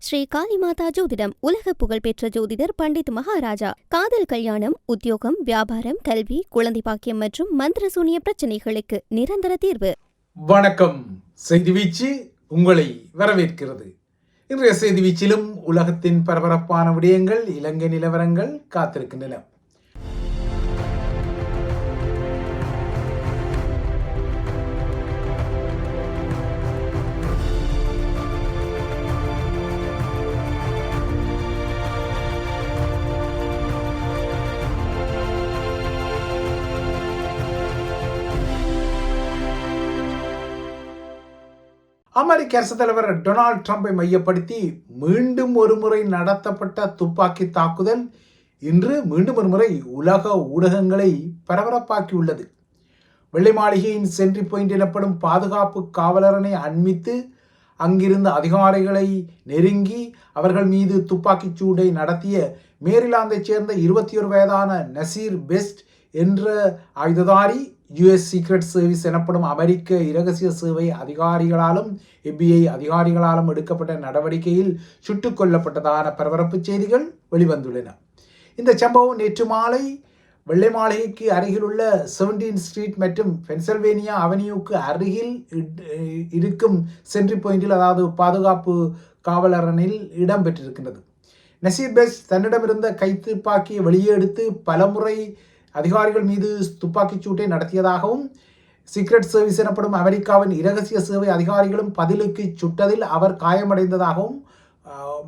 ஸ்ரீ காளிமாதா ஜோதிடம் உலக புகழ்பெற்ற ஜோதிடர் பண்டித் மகாராஜா. காதல், கல்யாணம், உத்தியோகம், வியாபாரம், கல்வி, குழந்தை பாக்கியம் மற்றும் மந்திர சூனிய பிரச்சனைகளுக்கு நிரந்தர தீர்வு. வணக்கம். செய்தி வீச்சு உங்களை வரவேற்கிறது. இன்றைய செய்தி வீச்சிலும் உலகத்தின் பரபரப்பான விடயங்கள், இலங்கை நிலவரங்கள் காத்திருக்கின்றன. அமெரிக்க அரசுத் தலைவர் டொனால்ட் ட்ரம்பை மையப்படுத்தி மீண்டும் ஒருமுறை நடத்தப்பட்ட துப்பாக்கி தாக்குதல் இன்று மீண்டும் ஒருமுறை உலக ஊடகங்களை பரபரப்பாக்கியுள்ளது. வெள்ளை மாளிகையின் சென்ட்ரி பாயிண்ட் எனப்படும் பாதுகாப்பு காவலரனை அண்மித்து அங்கிருந்த அதிகாரிகளை நெருங்கி அவர்கள் மீது துப்பாக்கிச் சூடை நடத்திய மேரிலாந்தைச் சேர்ந்த 21 வயதான நசீர் பெஸ்ட் என்ற ஆயுததாரி யுஎஸ் சீக்ரெட் சர்வீஸ் எனப்படும் அமெரிக்க இரகசிய சேவை அதிகாரிகளாலும் FBI அதிகாரிகளாலும் எடுக்கப்பட்ட நடவடிக்கையில் சுட்டுக் கொல்லப்பட்டதான பரபரப்பு செய்திகள் வெளிவந்துள்ளன. இந்த சம்பவம் நேற்று மாலை வெள்ளை மாளிகைக்கு அருகில் உள்ள 17th ஸ்ட்ரீட் மற்றும் பென்சில்வேனியா அவென்யூக்கு அருகில் இருக்கும் சென்ட்ரி பாயிண்டில், அதாவது பாதுகாப்பு காவலரனில் இடம்பெற்றிருக்கின்றது. நசீர் பெஸ்ட் தன்னிடமிருந்த கைத்துப்பாக்கியை வெளியே எடுத்து பலமுறை அதிகாரிகள் மீது துப்பாக்கிச் சூட்டை நடத்தியதாகவும், சீக்ரெட் சர்வீஸ் எனப்படும் அமெரிக்காவின் இரகசிய சேவை அதிகாரிகளும் பதிலுக்கு சுட்டதில் அவர் காயமடைந்ததாகவும்,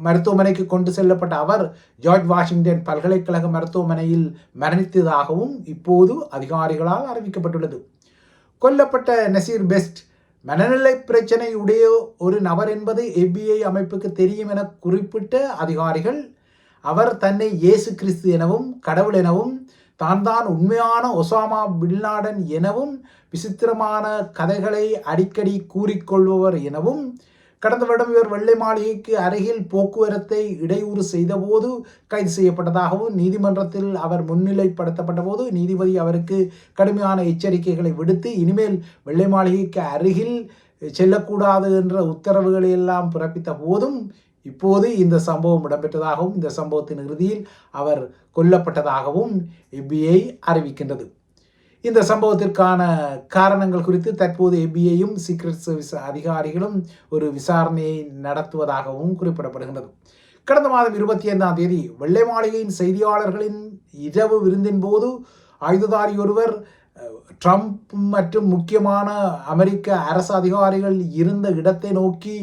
மருத்துவமனைக்கு கொண்டு செல்லப்பட்ட அவர் ஜார்ஜ் வாஷிங்டன் பல்கலைக்கழக மருத்துவமனையில் மரணித்ததாகவும் இப்போது அதிகாரிகளால் அறிவிக்கப்பட்டுள்ளது. கொல்லப்பட்ட நசீர் பெஸ்ட் மனநிலை பிரச்சனை உடைய ஒரு நபர் என்பது FBI அமைப்புக்கு தெரியும் என குறிப்பிட்ட அதிகாரிகள், அவர் தன்னை இயேசு கிறிஸ்து எனவும் கடவுள் எனவும் தான் உண்மையான ஒசாமா பின்லாடன் எனவும் விசித்திரமான கதைகளை அடிக்கடி கூறிக்கொள்பவர் எனவும், கடந்த வருடம் இவர் வெள்ளை மாளிகைக்கு அருகில் போக்குவரத்தை இடையூறு செய்தபோது கைது செய்யப்பட்டதாகவும், நீதிமன்றத்தில் அவர் முன்னிலைப்படுத்தப்பட்ட போது நீதிபதி அவருக்கு கடுமையான எச்சரிக்கைகளை விடுத்து இனிமேல் வெள்ளை மாளிகைக்கு அருகில் செல்லக்கூடாது என்ற உத்தரவுகளை எல்லாம் பிறப்பித்த போதும் இப்போது இந்த சம்பவம் இடம்பெற்றதாகவும், இந்த சம்பவத்தின் இறுதியில் அவர் கொல்லப்பட்டதாகவும் FBI அறிவிக்கின்றது. இந்த சம்பவத்திற்கான காரணங்கள் குறித்து தற்போது FBIயும் சீக்ரெட் சர்வீஸ் அதிகாரிகளும் ஒரு விசாரணையை நடத்துவதாகவும் குறிப்பிடப்படுகின்றது. கடந்த மாதம் 25ஆம் தேதி வெள்ளை மாளிகையின் செய்தியாளர்களின் இரவு விருந்தின் போது ஆயுததாரி ஒருவர் ட்ரம்ப் மற்றும் முக்கியமான அமெரிக்க அரசு அதிகாரிகள் இருந்த இடத்தை நோக்கி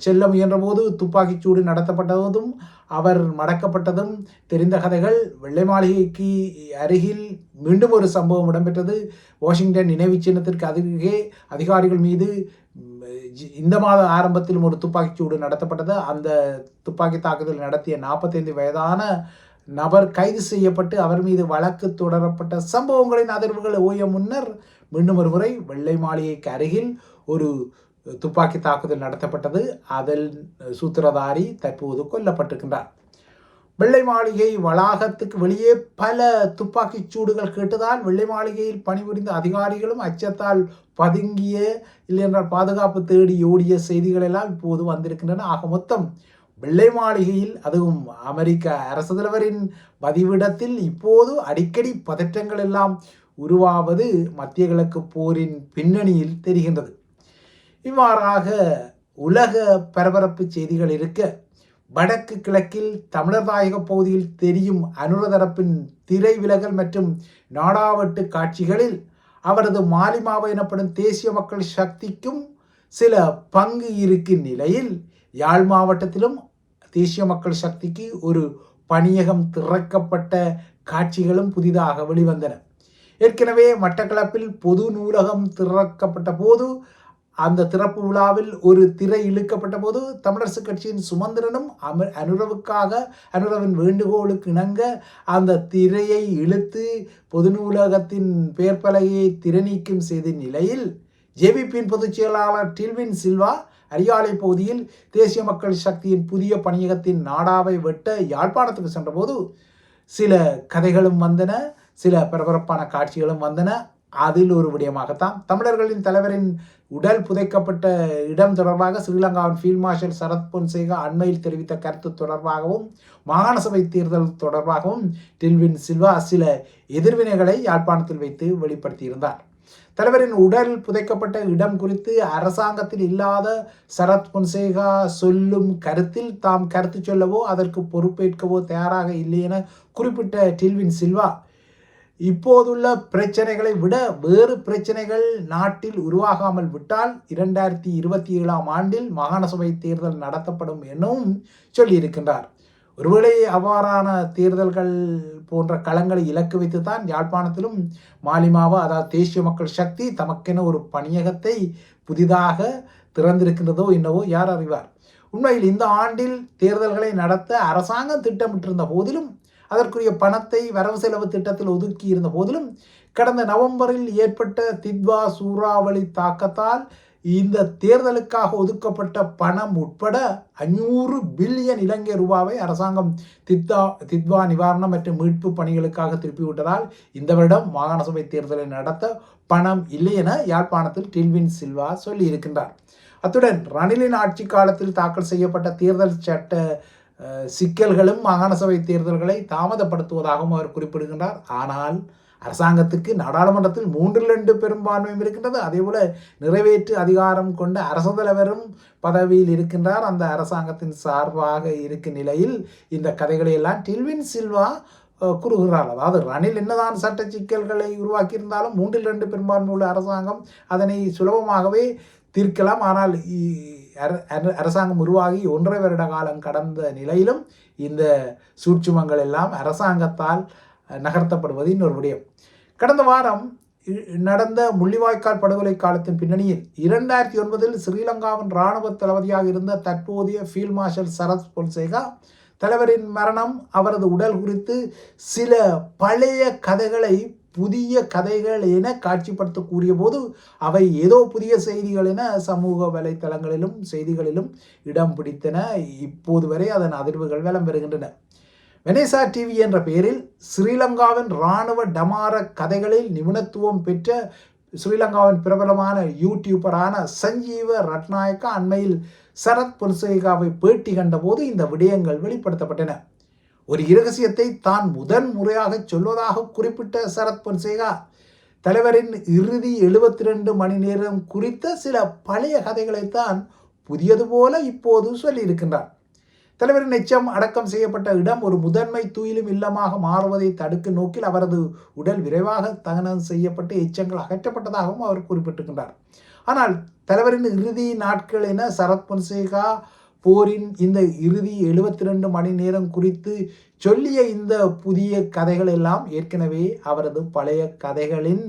செல்ல முயன்றபோது துப்பாக்கிச்சூடு நடத்தப்பட்டதும் அவர் மடக்கப்பட்டதும் தெரிந்த கதைகள். வெள்ளை மாளிகைக்கு அருகில் மீண்டும் ஒரு சம்பவம் இடம்பெற்றது. வாஷிங்டன் நினைவு சின்னத்திற்கு அருகே அதிகாரிகள் மீது இந்த மாத ஆரம்பத்திலும் ஒரு துப்பாக்கிச்சூடு நடத்தப்பட்டது. அந்த துப்பாக்கி தாக்குதல் நடத்திய 45 வயதான நபர் கைது செய்யப்பட்டு அவர் மீது வழக்கு தொடரப்பட்ட சம்பவங்களின் அதிர்வுகள் ஓய முன்னர் மீண்டும் ஒரு முறை வெள்ளை மாளிகைக்கு அருகில் ஒரு துப்பாக்கி தாக்குதல் நடத்தப்பட்டது. அதில் சூத்திரதாரி தற்போது கொல்லப்பட்டிருக்கின்றார். வெள்ளை மாளிகை வளாகத்துக்கு வெளியே பல துப்பாக்கிச் சூடுகள் கேட்டதால் வெள்ளை மாளிகையில் பணிபுரிந்த அதிகாரிகளும் அச்சத்தால் பதுங்கிய இல்லையென்றால் பாதுகாப்பு தேடி ஓடிய செய்திகள் எல்லாம் இப்போது வந்திருக்கின்றன. ஆக மொத்தம் வெள்ளை மாளிகையில், அதுவும் அமெரிக்க அரசு தலைவரின் பதிவிடத்தில் இப்போது அடிக்கடி பதற்றங்கள் எல்லாம் உருவாவது மத்திய கிழக்கு போரின் பின்னணியில் தெரிகின்றது. இவ்வாறாக உலக பரபரப்பு செய்திகள் இருக்க, வடக்கு கிழக்கில் தமிழர் தாயக பகுதியில் தெரியும் அனுர தரப்பின் திரை விலகல் மற்றும் நாடாவட்டு காட்சிகளில் அவரது மாலிமாவை எனப்படும் தேசிய மக்கள் சக்திக்கும் சில பங்கு இருக்கும் நிலையில், யாழ் மாவட்டத்திலும் தேசிய மக்கள் சக்திக்கு ஒரு பணியகம் திறக்கப்பட்ட காட்சிகளும் புதிதாக வெளிவந்தன. ஏற்கனவே மட்டக்களப்பில் பொது நூலகம் திறக்கப்பட்ட போது, அந்த திறப்பு விழாவில் ஒரு திரை இழுக்கப்பட்ட போது தமிழரசு கட்சியின் சுமந்திரனும் அனுரவின் வேண்டுகோளுக்கு இணங்க அந்த திரையை இழுத்து பொது நூலகத்தின் பெயர் பலகையை திறநீக்கம் செய்த நிலையில், JVPயின் பொதுச் செயலாளர் டில்வின் சில்வா அரியாலை பகுதியில் தேசிய மக்கள் சக்தியின் புதிய பணியகத்தின் நாடாவை வெட்ட யாழ்ப்பாணத்துக்கு சென்றபோது சில கதைகளும் வந்தன, சில பரபரப்பான காட்சிகளும் வந்தன. அதில் ஒரு விடயமாகத்தான் தமிழர்களின் தலைவரின் உடல் புதைக்கப்பட்ட இடம் தொடர்பாக ஸ்ரீலங்காவின் ஃபீல்ட் மார்ஷல் சரத் பொன்சேகா அண்மையில் தெரிவித்த கருத்து தொடர்பாகவும் மாகாண சபை தேர்தல் தொடர்பாகவும் டில்வின் சில்வா சில எதிர்வினைகளை யாழ்ப்பாணத்தில் வைத்து வெளிப்படுத்தியிருந்தார். தலைவரின் உடல் புதைக்கப்பட்ட இடம் குறித்து அரசாங்கத்தில் இல்லாத சரத் பொன்சேகா சொல்லும் கருத்தில் தாம் கருத்து சொல்லவோ அதற்கு பொறுப்பேற்கவோ தயாராக இல்லை என குறிப்பிட்ட டில்வின் சில்வா, இப்போதுள்ள பிரச்சனைகளை விட வேறு பிரச்சனைகள் நாட்டில் உருவாகாமல் விட்டால் 2027 ஆண்டில் மாகாண சபை தேர்தல் நடத்தப்படும் எனவும் சொல்லியிருக்கின்றார். ஒருவேளை அவ்வாறான தேர்தல்கள் போன்ற களங்களை இலக்கு வைத்துத்தான் யாழ்ப்பாணத்திலும் மாலிமாவா, அதாவது தேசிய மக்கள் சக்தி தமக்கென ஒரு பணியகத்தை புதிதாக திறந்திருக்கின்றதோ என்னவோ யார் அறிவார். உண்மையில் இந்த ஆண்டில் தேர்தல்களை நடத்த அரசாங்கம் திட்டமிட்டிருந்த போதிலும், அதற்குரிய பணத்தை வரவு செலவு திட்டத்தில் ஒதுக்கி இருந்த போதிலும், கடந்த நவம்பரில் ஏற்பட்ட தித்வா சூறாவளி தாக்கத்தால் இந்த தேர்தலுக்காக ஒதுக்கப்பட்ட பணம் உட்பட 500 பில்லியன் இலங்கை ரூபாவை அரசாங்கம் தித்வா நிவாரணம் மற்றும் மீட்பு பணிகளுக்காக திருப்பிவிட்டதால் இந்த வருடம் மாகாண சபை தேர்தலை நடத்த பணம் இல்லை என யாழ்ப்பாணத்தில் டில்வின் சில்வா சொல்லியிருக்கின்றார். அத்துடன் ரணிலின் ஆட்சி காலத்தில் தாக்கல் செய்யப்பட்ட தேர்தல் சட்ட சிக்கல்களும் மாகாண சபை தேர்தல்களை தாமதப்படுத்துவதாகவும் அவர் குறிப்பிடுகின்றார். ஆனால் அரசாங்கத்துக்கு நாடாளுமன்றத்தில் 3/2 பெரும்பான்மையும் இருக்கின்றது. அதேபோல நிறைவேற்று அதிகாரம் கொண்ட அரசு தலைவரும் பதவியில் இருக்கின்றார். அந்த அரசாங்கத்தின் சார்பாக இருக்கும் நிலையில் இந்த கதைகளை எல்லாம் டில்வின் சில்வா கூறுகிறார். அதாவது ரணில் என்னதான் சட்ட சிக்கல்களை உருவாக்கியிருந்தாலும் 3/2 பெரும்பான்மை உள்ள அரசாங்கம் அதனை சுலபமாகவே தீர்க்கலாம். ஆனால் அரசாங்கம் உருவாகி 1.5 வருட காலம் கடந்த நிலையிலும் இந்த சூட்சுமங்கள் எல்லாம் அரசாங்கத்தால் நகர்த்தப்படுவது இன்னொரு விடயம். கடந்த வாரம் நடந்த முள்ளிவாய்க்கால் படுகொலை காலத்தின் பின்னணியில் 2009 ஸ்ரீலங்காவின் இராணுவ தளபதியாக இருந்த தற்போதைய ஃபீல்ட் மார்ஷல் சரத் பொன்சேகா தலைவரின் மரணம், அவரது உடல் குறித்து சில பழைய கதைகளை புதிய கதைகள் என காட்சிப்படுத்த கூறிய போது அவை ஏதோ புதிய செய்திகள் என சமூக வலைத்தளங்களிலும் செய்திகளிலும் இடம் பிடித்தன. இப்போது வரை அதன் அதிர்வுகள் வலம் பெறுகின்றன. வெனேசா டிவி என்ற பெயரில் ஸ்ரீலங்காவின் இராணுவ டமார கதைகளில் நிபுணத்துவம் பெற்ற ஸ்ரீலங்காவின் பிரபலமான யூடியூபரான சஞ்சீவ ரட்நாயக்கா அண்மையில் சரத் பொன்சேகாவை பேட்டி கண்டபோது இந்த விடயங்கள் வெளிப்படுத்தப்பட்டன. ஒரு இரகசியத்தை தான் முதன் முறையாக சொல்வதாக குறிப்பிட்ட சரத் பொன்சேகா தலைவரின் இறுதி 72 மணி நேரம் குறித்த சில பழைய கதைகளைத்தான் புதியது போல இப்போது சொல்லியிருக்கின்றார். தலைவரின் எச்சம் அடக்கம் செய்யப்பட்ட இடம் ஒரு முதன்மை துயிலும் இல்லமாக மாறுவதை தடுக்கும் நோக்கில் அவரது உடல் விரைவாக தகனம் செய்யப்பட்டு எச்சங்கள் அகற்றப்பட்டதாகவும் அவர் குறிப்பிட்டிருக்கின்றார். ஆனால் தலைவரின் இறுதி நாட்கள் என சரத் பொன்சேகா போரின் இந்த இறுதி 72 மணி நேரம் குறித்து சொல்லிய இந்த புதிய கதைகள் எல்லாம் ஏற்கனவே அவரது பழைய கதைகளின்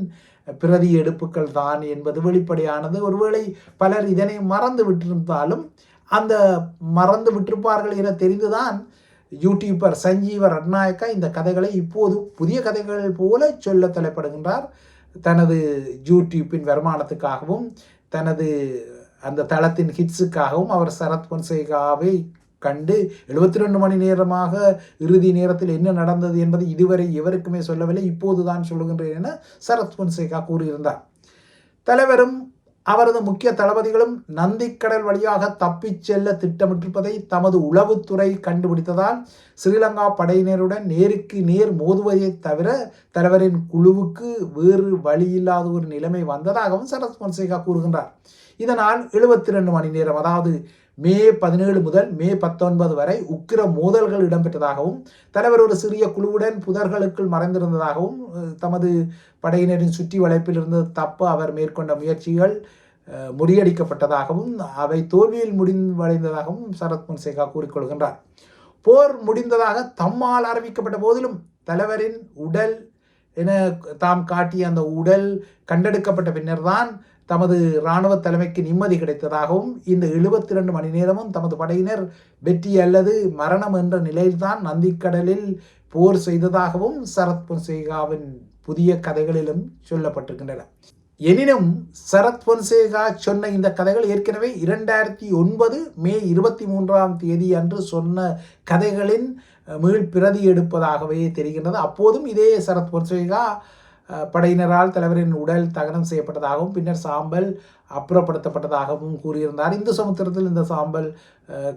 பிரதி எடுப்புகள் தான் என்பது வெளிப்படையானது. ஒருவேளை பலர் இதனை மறந்து விட்டிருந்தாலும் அந்த மறந்து விட்டிருப்பார்கள் என தெரிந்துதான் யூடியூபர் சஞ்சீவ ரட்நாயக்கா இந்த கதைகளை இப்போது புதிய கதைகள் போல சொல்ல தலைப்படுகின்றார். தனது யூடியூப்பின் வருமானத்துக்காகவும் தனது அந்த தளத்தின் ஹிட்ஸுக்காகவும் அவர் சரத் பொன்சேகாவை கண்டு 72 மணி நேரமாக இறுதி நேரத்தில் என்ன நடந்தது என்பது இதுவரை எவருக்குமே சொல்லவில்லை, இப்போதுதான் சொல்லுகின்றேன் என சரத் பொன்சேகா கூறியிருந்தார். தலைவரும் அவரது முக்கிய தளபதிகளும் நந்திக்கடல் வழியாக தப்பிச் செல்ல திட்டமிட்டிருப்பதை தமது உளவுத்துறை கண்டுபிடித்ததால் ஸ்ரீலங்கா படையினருடன் நேருக்கு நேர் மோதுவதை தவிர தலைவரின் குழுவுக்கு வேறு வழியில்லாத ஒரு நிலைமை வந்ததாகவும் சரத் பொன்சேகா கூறுகின்றார். இதனால் 72 மணி நேரம், அதாவது மே 17 முதல் மே 19 வரை உக்கிர மோதல்கள் இடம்பெற்றதாகவும் தலைவர் ஒரு சிறிய குழுவுடன் புதர்களுக்குள் மறைந்திருந்ததாகவும் தமது படையினரின் சுற்றி வளைப்பில் இருந்து தப்ப அவர் மேற்கொண்ட முயற்சிகள் முறியடிக்கப்பட்டதாகவும் அவை தோல்வியில் முடிவடைந்ததாகவும் சரத் பொன்சேகா கூறிக்கொள்கின்றார். போர் முடிந்ததாக தம்மால் அறிவிக்கப்பட்ட போதிலும் தலைவரின் உடல் என தாம் காட்டிய அந்த உடல் கண்டெடுக்கப்பட்ட பின்னர் தான் தமது இராணுவ தலைமைக்கு நிம்மதி கிடைத்ததாகவும் இந்த 72 மணி நேரமும் தமது படையினர் வெற்றி அல்லது மரணம் என்ற நிலையில்தான் நந்திக்கடலில் போர் செய்ததாகவும் சரத் பொன்சேகாவின் புதிய கதைகளிலும் சொல்லப்பட்டிருக்கின்றன. எனினும் சரத் பொன்சேகா சொன்ன இந்த கதைகள் ஏற்கனவே 2009 மே 23 அன்று சொன்ன கதைகளின் மீள் பிரதி எடுப்பதாகவே தெரிகின்றது. அப்போதும் இதே சரத் பொன்சேகா படையினரால் தலைவரின் உடல் தகனம் செய்யப்பட்டதாகவும் பின்னர் சாம்பல் அப்புறப்படுத்தப்பட்டதாகவும் கூறியிருந்தார். இந்து சமுத்திரத்தில் இந்த சாம்பல்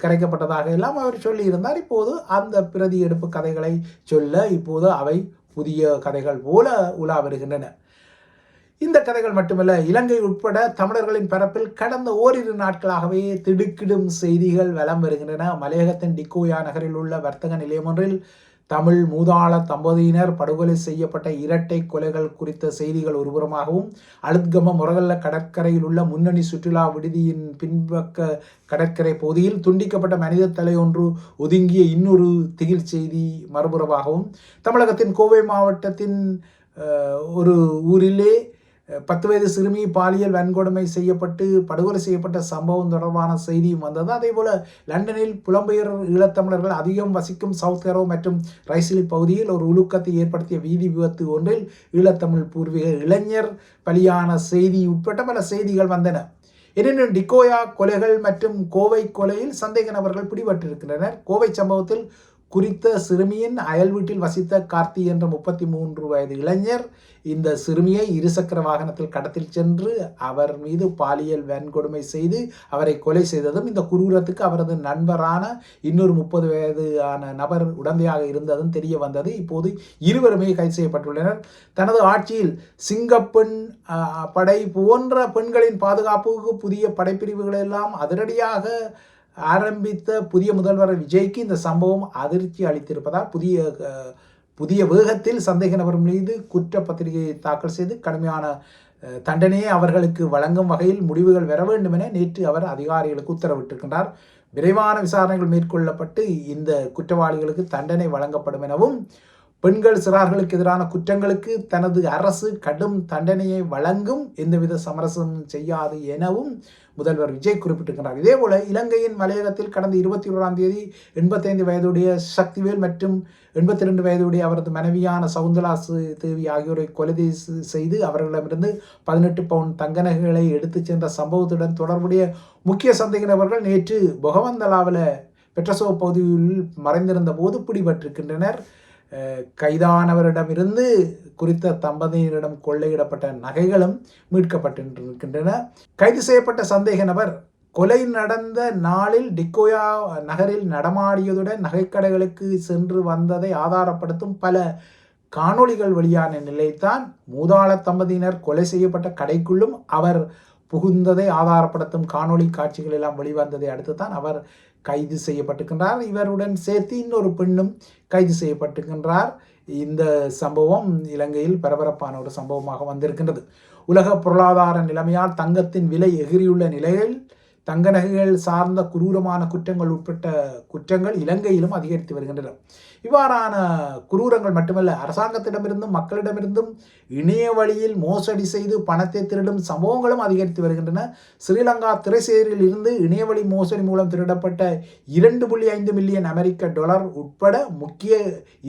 கரைக்கப்பட்டதாக எல்லாம் அவர் சொல்லியிருந்தார். இப்போது அந்த பிரதி எடுப்பு கதைகளை சொல்ல இப்போது அவை புதிய கதைகள் போல உலா வருகின்றன. இந்த கதைகள் மட்டுமல்ல, இலங்கை உட்பட தமிழர்களின் பரப்பில் கடந்த ஓரிரு நாட்களாகவே திடுக்கிடும் செய்திகள் வலம் வருகின்றன. மலையகத்தின் டிக்கோயா நகரில் உள்ள வர்த்தக நிலையம் ஒன்றில் தமிழ் மூதாள தம்பதியினர் படுகொலை செய்யப்பட்ட இரட்டை கொலைகள் குறித்த செய்திகள் ஒருபுறமாகவும், அழுத்கம முரகல்ல கடற்கரையில் உள்ள முன்னணி சுற்றுலா விடுதியின் பின்பக்க கடற்கரை பகுதியில் துண்டிக்கப்பட்ட மனித தலை ஒன்று ஒதுங்கிய இன்னொரு திகில் செய்தி மறுபுறமாகவும், தமிழகத்தின் கோவை மாவட்டத்தின் ஒரு ஊரிலே 10 வயது சிறுமி பாலியல் வன்கொடுமை செய்யப்பட்டு படுகொலை செய்யப்பட்ட சம்பவம் தொடர்பான செய்தியும் வந்தது. அதேபோல லண்டனில் புலம்பெயர் ஈழத்தமிழர்கள் அதிகம் வசிக்கும் சவுத் கரோ மற்றும் ரைசிலி பகுதியில் ஒரு உலுக்கத்தை ஏற்படுத்திய வீதி விபத்து ஒன்றில் ஈழத்தமிழ் பூர்வீக இளைஞர் பலியான செய்தி உட்பட்ட பல செய்திகள் வந்தன. எனினும் டிக்கோயா கொலைகள் மற்றும் கோவை கொலையில் சந்தேக நபர்கள் பிடிபட்டிருக்கின்றனர். கோவை சம்பவத்தில் குறித்த சிறுமியின் அயல் வீட்டில் வசித்த கார்த்தி என்ற 33 வயது இளைஞர் இந்த சிறுமியை இருசக்கர வாகனத்தில் கடத்தில் சென்று அவர் மீது பாலியல் வன்கொடுமை செய்து அவரை கொலை செய்ததும், இந்த குரூரத்துக்கு அவரது நண்பரான இன்னொரு 30 வயதான நபர் உடந்தையாக இருந்ததும் தெரிய வந்தது. இப்போது இருவருமே கைது செய்யப்பட்டுள்ளனர். தனது ஆட்சியில் சிங்கப்பெண் படை போன்ற பெண்களின் பாதுகாப்புக்கு புதிய படைப்பிரிவுகளெல்லாம் அதிரடியாக ஆரம்பித்த புதிய முதல்வர் விஜய்க்கு இந்த சம்பவம் அதிர்ச்சி அளித்திருப்பதால் புதிய வேகத்தில் சந்தேக நபர் மீது குற்றப்பத்திரிகையை தாக்கல் செய்து கடுமையான தண்டனையை அவர்களுக்கு வழங்கும் வகையில் முடிவுகள் வர வேண்டும் என நேற்று அவர் அதிகாரிகளுக்கு உத்தரவிட்டிருக்கின்றார். விரைவான விசாரணைகள் மேற்கொள்ளப்பட்டு இந்த குற்றவாளிகளுக்கு தண்டனை வழங்கப்படும் எனவும், பெண்கள் சிறார்களுக்கு எதிரான குற்றங்களுக்கு தனது அரசு கடும் தண்டனையை வழங்கும், எந்தவித சமரசம் செய்யாது எனவும் முதல்வர் விஜய் குறிப்பிட்டிருக்கிறார். இதேபோல இலங்கையின் மலையகத்தில் கடந்த 21ஆம் தேதி 85 வயதுடைய சக்திவேல் மற்றும் 82 வயதுடைய அவரது மனைவியான சவுந்தலா தேவி ஆகியோரை கொலை செய்து அவர்களிடமிருந்து 18 பவுன் தங்க நகைகளை எடுத்துச் சென்ற சம்பவத்துடன் தொடர்புடைய முக்கிய சந்தேக நபர்கள் நேற்று பொகவந்தலாவில் பெட்ரசோ பகுதியில் மறைந்திருந்த போது பிடிபட்டிருக்கின்றனர். கைதானவரிடமிருந்து குறித்த தம்பதியினரிடம் கொள்ளையிடப்பட்ட நகைகளும் மீட்கப்பட்டிருக்கின்றன. கைது செய்யப்பட்ட சந்தேக நபர் கொலை நடந்த நாளில் டிக்கோயா நகரில் நடமாடியதுடன் நகைக்கடைகளுக்கு சென்று வந்ததை ஆதாரப்படுத்தும் பல காணொளிகள் வெளியான நிலைத்தான் மூதாள தம்பதியினர் கொலை செய்யப்பட்ட கடைக்குள்ளும் அவர் புகுந்ததை ஆதாரப்படுத்தும் காணொளி காட்சிகள் எல்லாம் வெளிவந்ததை அடுத்து தான் அவர் கைது செய்யப்பட்டிருக்கின்றார். இவருடன் சேர்த்து இன்னொரு பெண்ணும் கைது செய்யப்பட்டிருக்கின்றார். இந்த சம்பவம் இலங்கையில் பரபரப்பான ஒரு சம்பவமாக வந்திருக்கின்றது. உலக பொருளாதார நிலைமையால் தங்கத்தின் விலை எகிரியுள்ள நிலையில் தங்க நகைகள் சார்ந்த குரூரமான குற்றங்கள் உட்பட்ட குற்றங்கள் இலங்கையிலும் அதிகரித்து வருகின்றன. இவ்வாறான குரூரங்கள் மட்டுமல்ல, அரசாங்கத்திடமிருந்தும் மக்களிடமிருந்தும் இணைய வழியில் மோசடி செய்து பணத்தை திருடும் சம்பவங்களும் அதிகரித்து வருகின்றன. ஸ்ரீலங்கா திரைசேரியில் இருந்து இணையவழி மோசடி மூலம் திருடப்பட்ட 2.5 மில்லியன் அமெரிக்க டாலர் உட்பட முக்கிய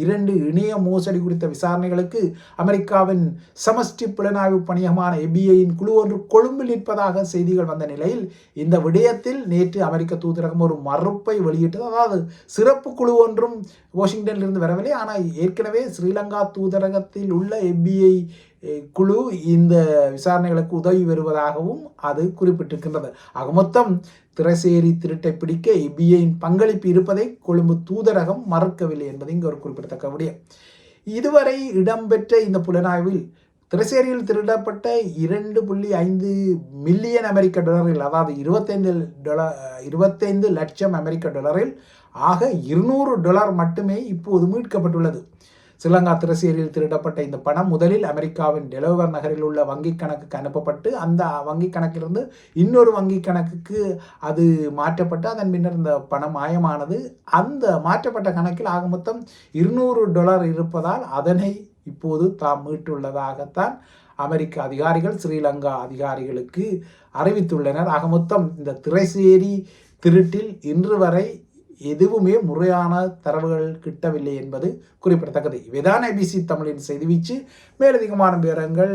2 இணைய மோசடி குறித்த விசாரணைகளுக்கு அமெரிக்காவின் சமஷ்டி புலனாய்வு பணியகமான FBI-யின் குழு ஒன்று கொழும்பில் நிற்பதாக செய்திகள் வந்த நிலையில் இந்த விடயத்தில் நேற்று அமெரிக்க தூதரகம் ஒரு மறுப்பை வெளியிட்டது. அதாவது சிறப்பு குழு ஒன்றும் வாஷிங்டனிலிருந்து வரவில்லை, ஆனால் ஏற்கனவே ஸ்ரீலங்கா தூதரகத்தில் உள்ள FBI குழு இந்த விசாரணைகளுக்கு உதவி வருவதாகவும் அது குறிப்பிட்டிருக்கின்றது. ஆக மொத்தம் திரைசேரி திருட்டை பிடிக்க FBI-யின் பங்களிப்பு இருப்பதை கொழும்பு தூதரகம் மறுக்கவில்லை என்பது இங்கு ஒரு குறிப்பிடத்தக்க விடயம். இதுவரை இடம்பெற்ற இந்த புலனாய்வில் திரைசேரியில் திருடப்பட்ட 2.5 மில்லியன் அமெரிக்க டாலரில், அதாவது 25 லட்சம் அமெரிக்க டாலரில் ஆக $200 மட்டுமே இப்போது மீட்கப்பட்டுள்ளது. ஸ்ரீலங்கா திரைசேரியில் திருடப்பட்ட இந்த பணம் முதலில் அமெரிக்காவின் டெலோவர் நகரில் உள்ள வங்கி கணக்குக்கு அனுப்பப்பட்டு அந்த வங்கி கணக்கிலிருந்து இன்னொரு வங்கி கணக்குக்கு அது மாற்றப்பட்டு அதன் பின்னர் இந்த பணம் மாயமானது. அந்த மாற்றப்பட்ட கணக்கில் ஆக மொத்தம் $200 இருப்பதால் அதனை இப்போது தாம் மீட்டுள்ளதாகத்தான் அமெரிக்க அதிகாரிகள் ஸ்ரீலங்கா அதிகாரிகளுக்கு அறிவித்துள்ளனர். ஆக மொத்தம் இந்த திரைசேரி திருட்டில் இன்று வரை எதுவுமே முறையான தரவுகள் கிட்டவில்லை என்பது குறிப்பிடத்தக்கது. இவைதான் ABC தமிழின் செய்திவீச்சு. மேலதிகமான விவரங்கள்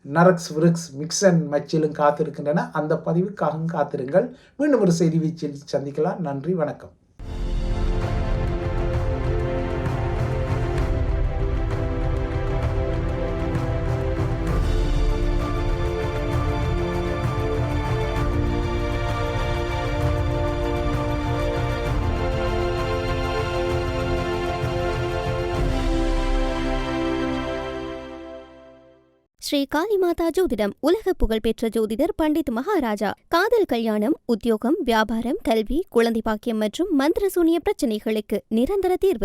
நரக்ஸ் விரிக்ஸ் மிக்சன் மச்சிலும் காத்திருக்கின்றன. அந்த பதிவுக்காகவும் காத்திருங்கள். மீண்டும் ஒரு செய்திவீச்சில் சந்திக்கலாம். நன்றி, வணக்கம். ஸ்ரீ காளிமாதா ஜோதிடம் உலக புகழ்பெற்ற ஜோதிடர் பண்டித் மகாராஜா. காதல், கல்யாணம், உத்தியோகம், வியாபாரம், கல்வி, குழந்தை பாக்கியம் மற்றும் மந்திர சூனிய பிரச்சனைகளுக்கு நிரந்தர தீர்வு.